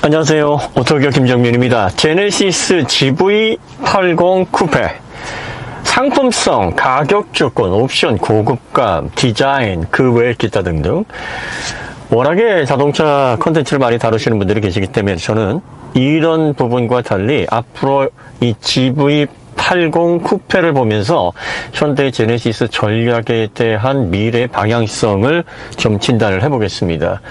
안녕하세요. 오토기어 김정민입니다. 제네시스 GV80 쿠페. 상품성, 가격 조건, 옵션, 고급감, 디자인, 그 외의 기타 등등 워낙에 자동차 컨텐츠를 많이 다루시는 분들이 계시기 때문에 저는 이런 부분과 달리 앞으로 이 GV80 쿠페를 보면서 현대 제네시스 전략에 대한 미래 방향성을 좀 진단을 해보겠습니다.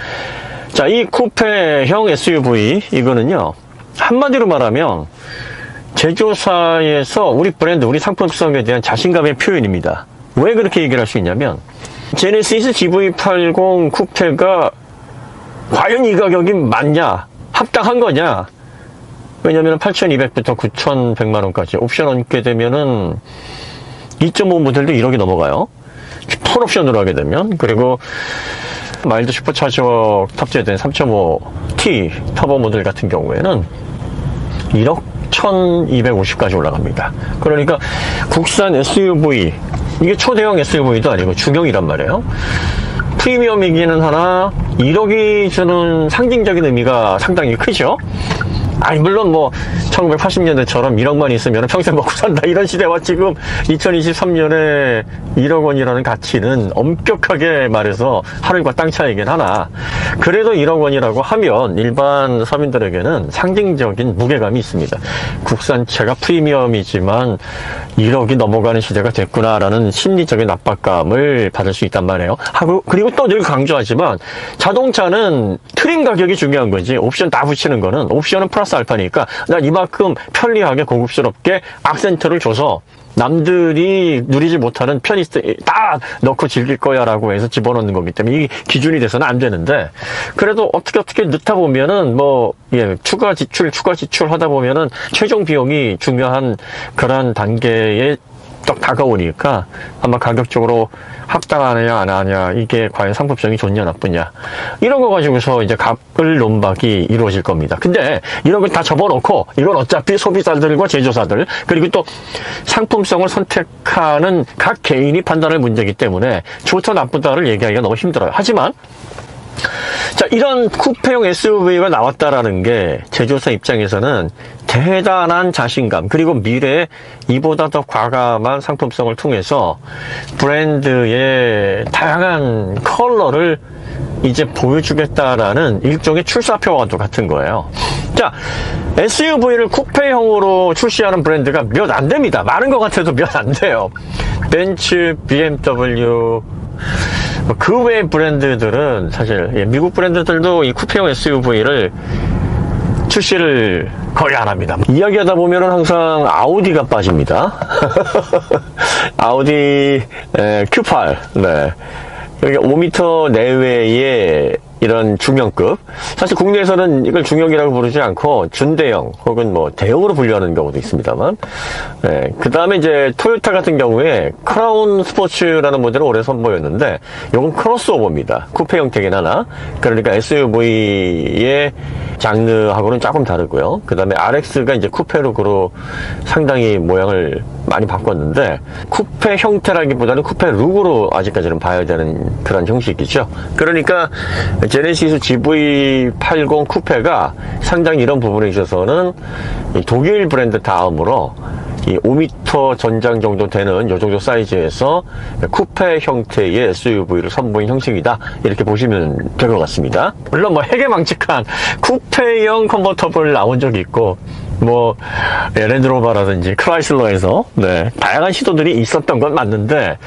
자, 이 쿠페형 SUV, 이거는요, 한마디로 말하면, 제조사에서 우리 브랜드, 우리 상품성에 대한 자신감의 표현입니다. 왜 그렇게 얘기를 할 수 있냐면, 제네시스 GV80 쿠페가 과연 이 가격이 맞냐? 합당한 거냐? 왜냐면 8,200부터 9,100만원까지 옵션 얹게 되면은 2.5 모델도 1억이 넘어가요. 풀 옵션으로 하게 되면. 그리고 마일드 슈퍼차저 탑재된 3.5T 터보 모델 같은 경우에는 1억 1250까지 올라갑니다. 그러니까 국산 SUV, 이게 초대형 SUV도 아니고 중형이란 말이에요. 프리미엄이기는 하나 1억이 주는 상징적인 의미가 상당히 크죠. 아니, 물론 뭐 1980년대처럼 1억만 있으면 평생 먹고 산다 이런 시대와 지금 2023년에 1억 원이라는 가치는 엄격하게 말해서 하늘과 땅 차이긴 하나, 그래도 1억 원이라고 하면 일반 서민들에게는 상징적인 무게감이 있습니다. 국산차가 프리미엄이지만 1억이 넘어가는 시대가 됐구나라는 심리적인 압박감을 받을 수 있단 말이에요. 그리고 또 늘 강조하지만 자동차는 트림 가격이 중요한 거지, 옵션 다 붙이는 거는, 옵션은 플러스 알파니까 난 이만큼 편리하게 고급스럽게 악센트를 줘서 남들이 누리지 못하는 편의성 다 넣고 즐길 거야 라고 해서 집어넣는 거기 때문에 이 기준이 돼서는 안 되는데, 그래도 어떻게 넣다 보면은 추가 지출 하다 보면은 최종 비용이 중요한 그런 단계에 딱 다가오니까 아마 가격적으로 합당하냐 안 하냐, 이게 과연 상품성이 좋냐 나쁘냐, 이런 거 가지고서 이제 갑을 논박이 이루어질 겁니다. 근데 이런 걸 다 접어놓고 이건 어차피 소비자들과 제조사들, 그리고 또 상품성을 선택하는 각 개인이 판단할 문제이기 때문에 좋다 나쁘다를 얘기하기가 너무 힘들어요. 하지만 자, 이런 쿠페형 SUV가 나왔다라는 게 제조사 입장에서는 대단한 자신감, 그리고 미래에 이보다 더 과감한 상품성을 통해서 브랜드의 다양한 컬러를 이제 보여주겠다라는 일종의 출사표와 같은 거예요. 자, SUV를 쿠페형으로 출시하는 브랜드가 몇 안 됩니다. 많은 것 같아도 몇 안 돼요. 벤츠, BMW, 그 외 브랜드들은 사실 미국 브랜드들도 이 쿠페형 SUV를 출시를 거의 안 합니다. 이야기하다 보면은 항상 아우디가 빠집니다. 아우디 Q8, 네. 여기 5m 내외의 이런 중형급, 사실 국내에서는 이걸 중형이라고 부르지 않고 준대형 혹은 뭐 대형으로 분류하는 경우도 있습니다만, 그 다음에 이제 토요타 같은 경우에 크라운 스포츠라는 모델을 올해 선보였는데, 이건 크로스오버입니다. 쿠페 형태긴 하나. 그러니까 SUV의 장르하고는 조금 다르고요. 그 다음에 RX가 이제 쿠페룩으로 상당히 모양을 많이 바꿨는데, 쿠페 형태라기보다는 쿠페 룩으로 아직까지는 봐야 되는 그런 형식이죠. 그러니까 제네시스 GV80 쿠페가 상당히 이런 부분에 있어서는 독일 브랜드 다음으로 이 5m 전장 정도 되는 이 정도 사이즈에서 쿠페 형태의 SUV를 선보인 형식이다, 이렇게 보시면 될 것 같습니다. 물론 뭐 해괴망측한 쿠페형 컨버터블 나온 적이 있고, 랜드로버라든지 크라이슬러에서 다양한 시도들이 있었던 건 맞는데,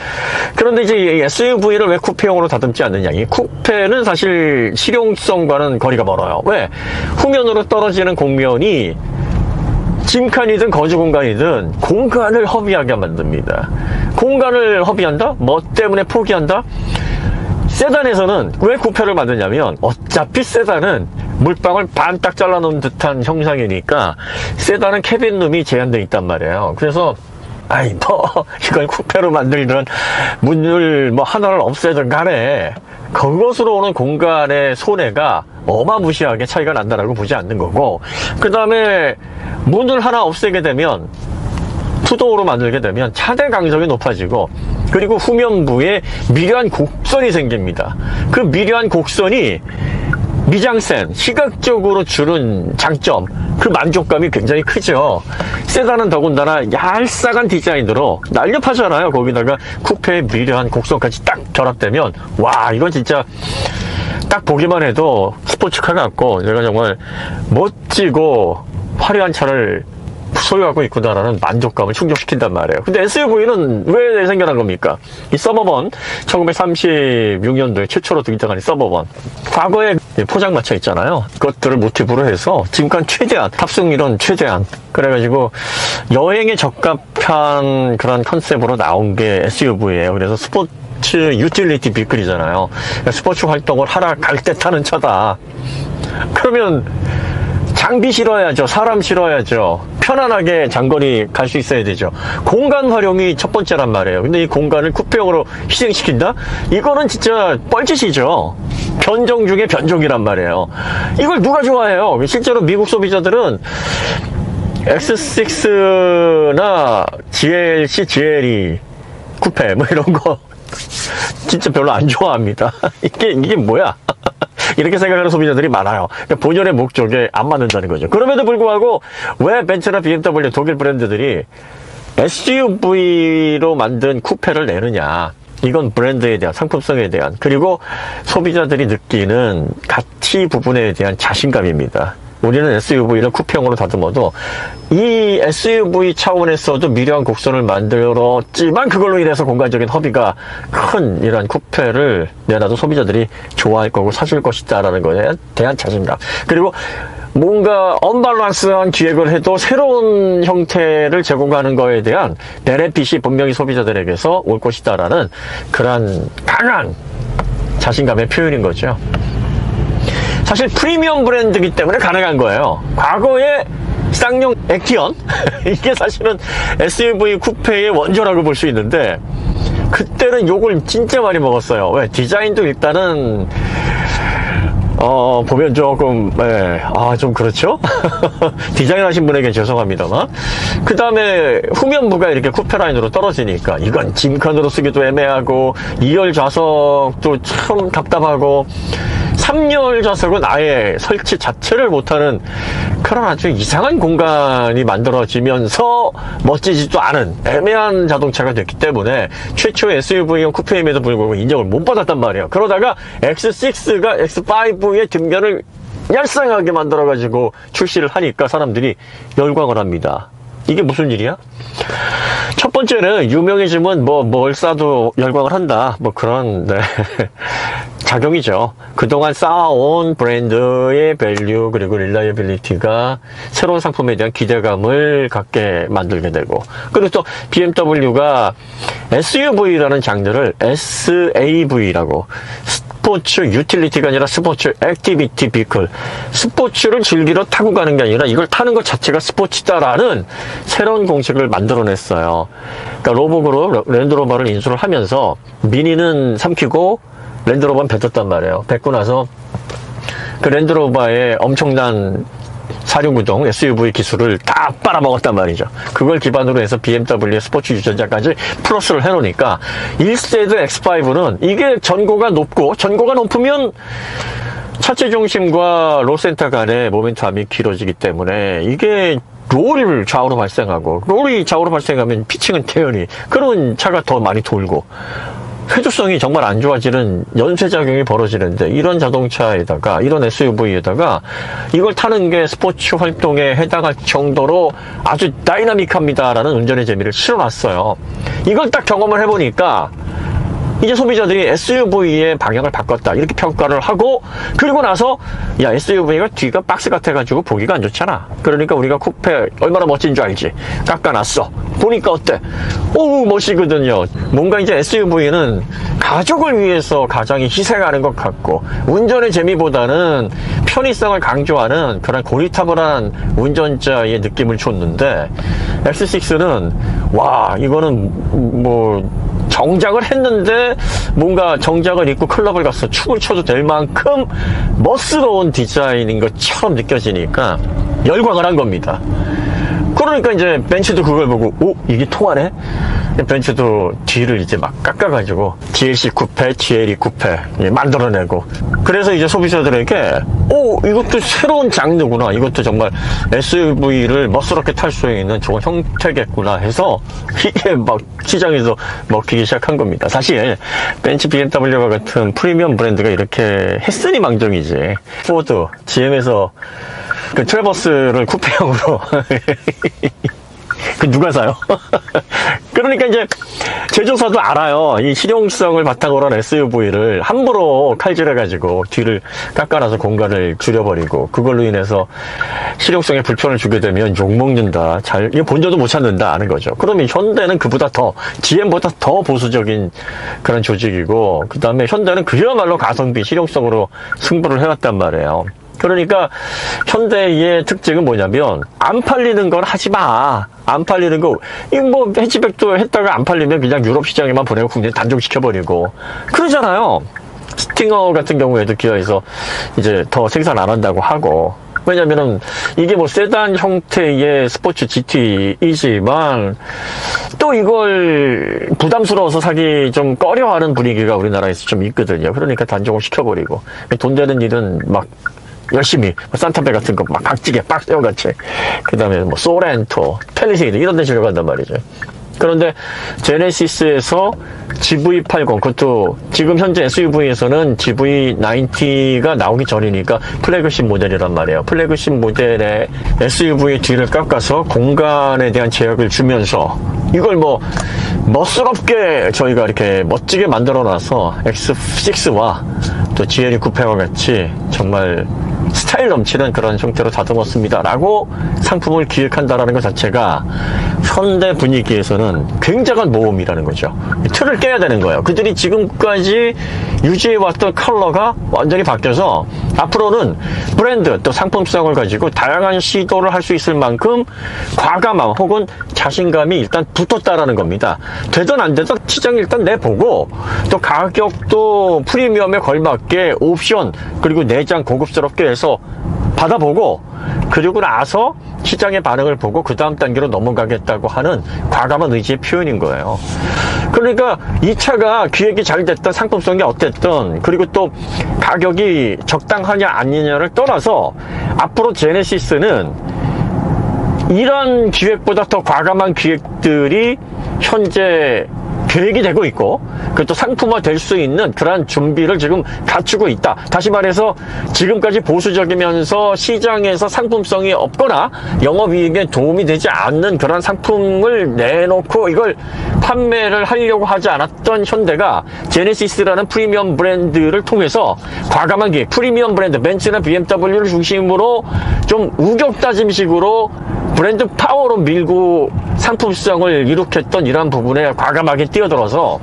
그런데 이제 SUV를 왜 쿠페형으로 다듬지 않느냐. 이 쿠페는 사실 실용성과는 거리가 멀어요. 왜? 후면으로 떨어지는 공면이 짐칸이든 거주 공간이든 공간을 허비하게 만듭니다. 공간을 허비한다? 뭐 때문에 포기한다? 세단에서는 왜 쿠페를 만드냐면, 어차피 세단은 물방울 반 딱 잘라놓은 듯한 형상이니까 세단은 캐빈룸이 제한되어 있단 말이에요. 그래서 이걸 쿠페로 만들든 문을 하나를 없애든 간에 그것으로 오는 공간의 손해가 어마무시하게 차이가 난다라고 보지 않는 거고, 그 다음에 문을 하나 없애게 되면, 투도어로 만들게 되면 차대 강성이 높아지고, 그리고 후면부에 미려한 곡선이 생깁니다. 그 미려한 곡선이 미장센, 시각적으로 주는 장점, 그 만족감이 굉장히 크죠. 세단은 더군다나 얄쌍한 디자인으로 날렵하잖아요. 거기다가 쿠페의 미려한 곡선까지 딱 결합되면, 와, 이건 진짜 딱 보기만 해도 스포츠카 같고, 내가 정말 멋지고 화려한 차를 소유하고 있구나라는 만족감을 충족시킨단 말이에요. 근데 SUV는 왜 생겨난 겁니까? 이 서버번, 1936년도에 최초로 등장한 이 서버번. 과거에 포장마차 있잖아요. 그것들을 모티브로 해서 지금까지 최대한, 탑승률은 최대한. 그래가지고 여행에 적합한 그런 컨셉으로 나온 게 SUV예요. 그래서 스포츠 유틸리티 비클이잖아요. 스포츠 활동을 하러 갈 때 타는 차다. 그러면 장비 실어야죠. 사람 실어야죠. 편안하게 장거리 갈 수 있어야 되죠. 공간 활용이 첫 번째란 말이에요. 근데 이 공간을 쿠페용으로 희생시킨다? 이거는 진짜 뻘짓이죠. 변종 중에 변종이란 말이에요. 이걸 누가 좋아해요? 실제로 미국 소비자들은 X6나 GLC, GLE, 쿠페 뭐 이런 거 진짜 별로 안 좋아합니다. 이게 뭐야? 이렇게 생각하는 소비자들이 많아요. 그러니까 본연의 목적에 안 맞는다는 거죠. 그럼에도 불구하고 왜 벤츠나 BMW 독일 브랜드들이 SUV로 만든 쿠페를 내느냐. 이건 브랜드에 대한, 상품성에 대한, 그리고 소비자들이 느끼는 가치 부분에 대한 자신감입니다. 우리는 SUV를 쿠페형으로 다듬어도 이 SUV 차원에서도 미려한 곡선을 만들었지만 그걸로 인해서 공간적인 허비가 큰 이러한 쿠페를 내놔도 소비자들이 좋아할 거고 사줄 것이다라는 것에 대한 자신감. 그리고 뭔가 언밸런스한 기획을 해도 새로운 형태를 제공하는 거에 대한 베네핏이 분명히 소비자들에게서 올 것이다라는 그러한 강한 자신감의 표현인 거죠. 사실 프리미엄 브랜드이기 때문에 가능한 거예요. 과거에 쌍용 액티언 이게 사실은 SUV 쿠페의 원조라고 볼 수 있는데 그때는 욕을 진짜 많이 먹었어요. 왜? 디자인도 일단은 보면 조금 좀 그렇죠. 디자인 하신 분에게 죄송합니다만 그 다음에 후면부가 이렇게 쿠페 라인으로 떨어지니까 이건 짐칸으로 쓰기도 애매하고 2열 좌석도 참 답답하고 3열 좌석은 아예 설치 자체를 못하는 그런 아주 이상한 공간이 만들어지면서 멋지지도 않은 애매한 자동차가 됐기 때문에 최초의 SUV용 쿠페임에도 불구하고 인정을 못 받았단 말이에요. 그러다가 X6가 X5의 뒷면을 얄쌍하게 만들어가지고 출시를 하니까 사람들이 열광을 합니다. 이게 무슨 일이야? 첫 번째는 유명해지면 뭘 싸도 열광을 한다. 그런 작용이죠. 그동안 쌓아온 브랜드의 밸류 그리고 릴라이빌리티가 새로운 상품에 대한 기대감을 갖게 만들게 되고 그리고 또 BMW가 SUV라는 장르를 SAV라고 스포츠 유틸리티가 아니라 스포츠 액티비티 비클 스포츠를 즐기러 타고 가는 게 아니라 이걸 타는 것 자체가 스포츠다라는 새로운 공식을 만들어냈어요. 그러니까 로복으로 랜드로버를 인수를 하면서 미니는 삼키고 랜드로버는 뱉었단 말이에요. 뱉고 나서 그 랜드로버의 엄청난 사륜구동 SUV 기술을 다 빨아먹었단 말이죠. 그걸 기반으로 해서 BMW의 스포츠 유전자까지 플러스를 해놓으니까 1세대 X5는 이게 전고가 높으면 차체 중심과 롤센터 간의 모멘텀이 길어지기 때문에 이게 롤이 좌우로 발생하고 롤이 좌우로 발생하면 피칭은 태연히 그런 차가 더 많이 돌고 회주성이 정말 안 좋아지는 연쇄작용이 벌어지는데 이런 자동차에다가 이런 SUV에다가 이걸 타는 게 스포츠 활동에 해당할 정도로 아주 다이나믹합니다라는 운전의 재미를 실어놨어요. 이걸 딱 경험을 해보니까 이제 소비자들이 SUV의 방향을 바꿨다 이렇게 평가를 하고 그리고 나서 야 SUV가 뒤가 박스 같아가지고 보기가 안 좋잖아. 그러니까 우리가 쿠페 얼마나 멋진 줄 알지. 깎아놨어. 보니까 어때? 오 멋이거든요. 뭔가 이제 SUV는 가족을 위해서 가장이 희생하는 것 같고 운전의 재미보다는 편의성을 강조하는 그런 고리타분한 운전자의 느낌을 줬는데 X6는 와 이거는 정장을 했는데 뭔가 정장을 입고 클럽을 가서 춤을 춰도 될 만큼 멋스러운 디자인인 것처럼 느껴지니까 열광을 한 겁니다. 그러니까 이제 벤츠도 그걸 보고 이게 통하네? 벤츠도 뒤를 이제 막 깎아가지고 GLC 쿠페, GLE 쿠페 만들어내고, 그래서 이제 소비자들에게 이것도 새로운 장르구나, 이것도 정말 SUV를 멋스럽게 탈 수 있는 좋은 형태겠구나 해서 이게 막 시장에서 먹히기 시작한 겁니다. 사실 벤츠, BMW와 같은 프리미엄 브랜드가 이렇게 했으니 망정이지, 포드, GM에서 그 트래버스를 쿠페형으로 그 누가 사요? 그러니까 이제 제조사도 알아요. 이 실용성을 바탕으로 한 SUV를 함부로 칼질해가지고 뒤를 깎아놔서 공간을 줄여버리고, 그걸로 인해서 실용성에 불편을 주게 되면 욕먹는다, 이거 본전도 못 찾는다 하는 거죠. 그러면 현대는 그보다 더, GM보다 더 보수적인 그런 조직이고, 그 다음에 현대는 그야말로 가성비, 실용성으로 승부를 해왔단 말이에요. 그러니까 현대의 특징은 뭐냐면, 안 팔리는 건 하지 마. 안 팔리는 거, 이거 뭐 해치백도 했다가 안 팔리면 그냥 유럽 시장에만 보내고 국내 단종시켜버리고 그러잖아요. 스팅어 같은 경우에도 기아에서 이제 더 생산 안 한다고 하고, 왜냐면은 이게 뭐 세단 형태의 스포츠 GT이지만 또 이걸 부담스러워서 사기 좀 꺼려하는 분위기가 우리나라에서 좀 있거든요. 그러니까 단종을 시켜버리고, 돈 되는 일은 막 열심히 산타페 같은 거 막 각지게 빡세어같이, 그 다음에 뭐 소렌토, 펠리세이드 이런 데 실려간단 말이죠. 그런데 제네시스에서 GV80, 그것도 지금 현재 SUV에서는 GV90가 나오기 전이니까 플래그십 모델이란 말이에요. 플래그십 모델의 SUV 뒤를 깎아서 공간에 대한 제약을 주면서 이걸 뭐 멋스럽게 저희가 이렇게 멋지게 만들어놔서 X6와 또 GLE 쿠페와 같이 정말 스타일 넘치는 그런 형태로 다듬었습니다 라고 상품을 기획한다라는 것 자체가 현대 분위기에서는 굉장한 모험이라는 거죠. 틀을 깨야 되는 거예요. 그들이 지금까지 유지해왔던 컬러가 완전히 바뀌어서 앞으로는 브랜드 또 상품성을 가지고 다양한 시도를 할 수 있을 만큼 과감함 혹은 자신감이 일단 붙었다라는 겁니다. 되든 안 되든 시장 일단 내보고, 또 가격도 프리미엄에 걸맞게 옵션 그리고 내장 고급스럽게 해서 받아보고, 그리고 나서 시장의 반응을 보고 그 다음 단계로 넘어가겠다고 하는 과감한 의지의 표현인 거예요. 그러니까 이 차가 기획이 잘 됐든 상품성이 어땠든, 그리고 또 가격이 적당하냐 아니냐를 떠나서 앞으로 제네시스는 이런 기획보다 더 과감한 기획들이 현재 계획이 되고 있고, 그것도 상품화 될 수 있는 그러한 준비를 지금 갖추고 있다. 다시 말해서 지금까지 보수적이면서 시장에서 상품성이 없거나 영업이익에 도움이 되지 않는 그런 상품을 내놓고 이걸 판매를 하려고 하지 않았던 현대가 제네시스라는 프리미엄 브랜드를 통해서 과감한 기획, 프리미엄 브랜드 벤츠나 BMW를 중심으로 좀 우격다짐식으로 브랜드 파워로 밀고 상품성을 이룩했던 이러한 부분에 과감하게 뛰어들어서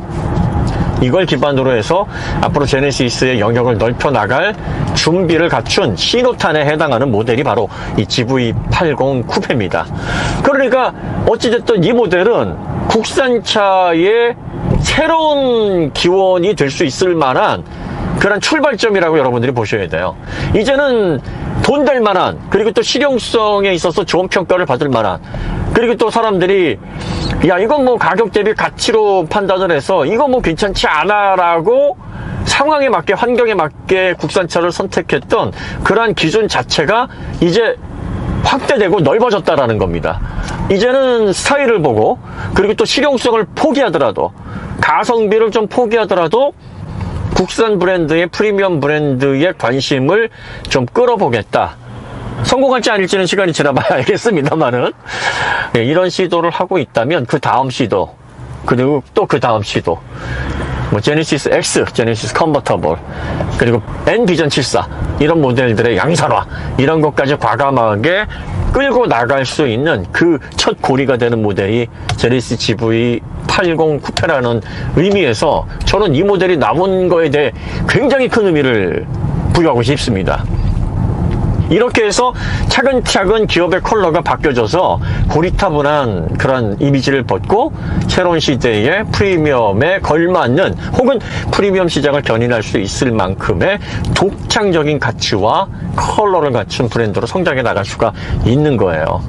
이걸 기반으로 해서 앞으로 제네시스의 영역을 넓혀 나갈 준비를 갖춘 신호탄에 해당하는 모델이 바로 이 GV80 쿠페입니다. 그러니까 어찌됐든 이 모델은 국산차의 새로운 기원이 될 수 있을 만한 그런 출발점이라고 여러분들이 보셔야 돼요. 이제는 돈 될 만한, 그리고 또 실용성에 있어서 좋은 평가를 받을 만한, 그리고 또 사람들이 야 이건 뭐 가격 대비 가치로 판단을 해서 이거 뭐 괜찮지 않아 라고 상황에 맞게 환경에 맞게 국산차를 선택했던 그러한 기준 자체가 이제 확대되고 넓어졌다라는 겁니다. 이제는 스타일을 보고, 그리고 또 실용성을 포기하더라도, 가성비를 좀 포기하더라도 국산 브랜드의 프리미엄 브랜드의 관심을 좀 끌어보겠다. 성공할지 아닐지는 시간이 지나봐야 알겠습니다만은, 이런 시도를 하고 있다면 그 다음 시도, 그리고 또 그 다음 시도, 뭐 제네시스 X, 제네시스 컨버터블, 그리고 N비전 74 이런 모델들의 양산화, 이런 것까지 과감하게 끌고 나갈 수 있는 그 첫 고리가 되는 모델이 제네시스 GV80 쿠페라는 의미에서 저는 이 모델이 나온 거에 대해 굉장히 큰 의미를 부여하고 싶습니다. 이렇게 해서 차근차근 기업의 컬러가 바뀌어져서 고리타분한 그런 이미지를 벗고 새로운 시대의 프리미엄에 걸맞는, 혹은 프리미엄 시장을 견인할 수 있을 만큼의 독창적인 가치와 컬러를 갖춘 브랜드로 성장해 나갈 수가 있는 거예요.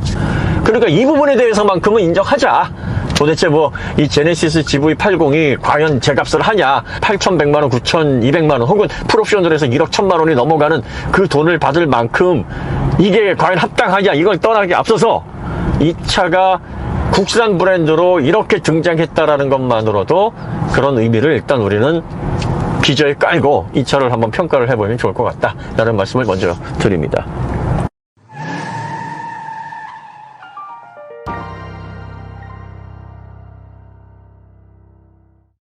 그러니까 이 부분에 대해서만큼은 인정하자. 도대체 뭐 이 제네시스 GV80이 과연 제값을 하냐, 8,100만원, 9,200만원 혹은 풀옵션으로 해서 1억 1,000만원이 넘어가는 그 돈을 받을 만큼 이게 과연 합당하냐, 이걸 떠나기 앞서서 이 차가 국산 브랜드로 이렇게 등장했다라는 것만으로도 그런 의미를 일단 우리는 기저에 깔고 이 차를 한번 평가를 해보면 좋을 것 같다라는 말씀을 먼저 드립니다.